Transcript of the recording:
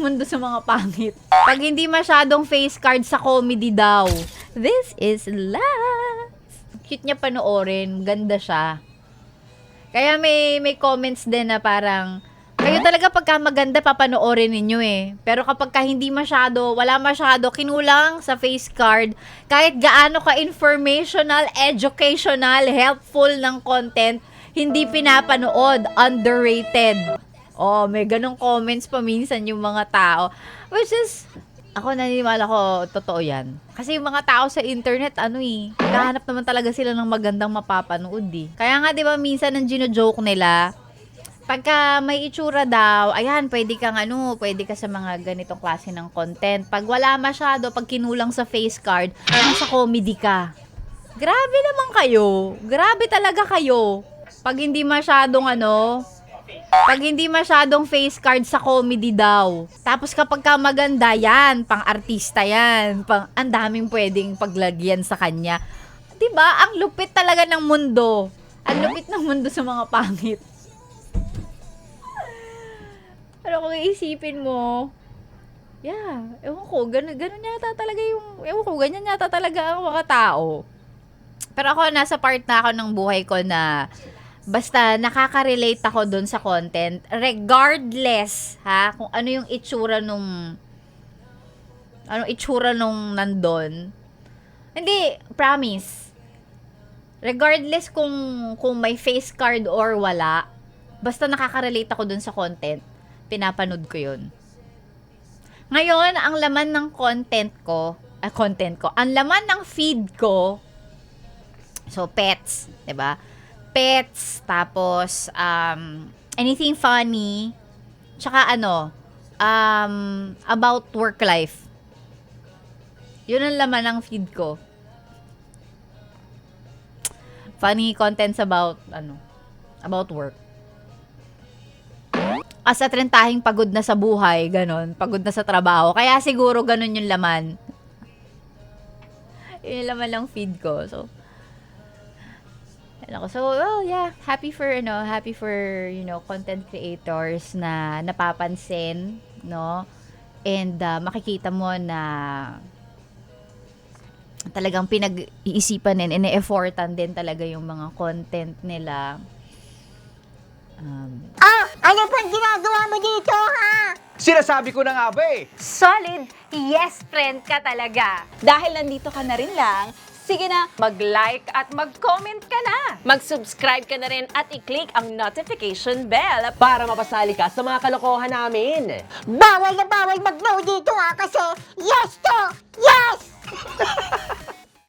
mundo sa mga pangit. Pag hindi masyadong face card sa comedy daw. This is last. Cute niya panoorin. Ganda siya. Kaya may comments din na parang, kayo talaga pagka maganda papanoorin ninyo eh. Pero kapag ka hindi masyado, wala masyado, kinulang sa face card, kahit gaano ka informational, educational, helpful ng content, hindi pinapanood, underrated. Oh, may ganong comments pa minsan yung mga tao. Which is, ako naniniwala ko, totoo yan. Kasi yung mga tao sa internet, naghahanap naman talaga sila ng magandang mapapanood eh. Kaya nga, di ba, minsan ang gino-joke nila, pagka may itsura daw, ayan, pwede ka sa mga ganitong klase ng content. Pag wala masyado, pag kinulang sa face card, nasa comedy ka. Grabe naman kayo. Grabe talaga kayo. Pag hindi masyadong face card sa comedy daw. Tapos kapag ka maganda yan, pang artista yan, ang daming pwedeng paglagyan sa kanya. 'Di ba? Ang lupit talaga ng mundo. Ang lupit ng mundo sa mga pangit. Pero kung iisipin mo, ewan ko, ganyan yata talaga ang mga tao. Pero ako, nasa part na ako ng buhay ko na basta nakaka-relate ako dun sa content, regardless, kung ano yung itsura nung nandun. Hindi, promise. Regardless kung may face card or wala, basta nakaka-relate ako dun sa content, pinapanood ko yun. Ngayon, ang laman ng content ko, ang laman ng feed ko, so pets, 'di ba? Pets, tapos anything funny, tsaka about work life. Yun ang laman ng feed ko. Funny contents about work. Asa trentahing pagod na sa buhay, ganon, pagod na sa trabaho. Kaya siguro ganon yung laman. Yun yung laman ng feed ko. Happy for content creators na napapansin, no? And makikita mo na talagang pinag-iisipan din, ine-effortan din talaga yung mga content nila. Ano pang ginagawa mo dito, ha? Sinasabi ko na nga ba eh. Solid yes friend ka talaga. Dahil nandito ka na rin lang, sige na, Mag-like at mag-comment ka na. mag-subscribe ka na rin at i-click ang notification bell. Para mapasali ka sa mga kalokohan namin. Bawal na bawal mag-no dito, ha? Kasi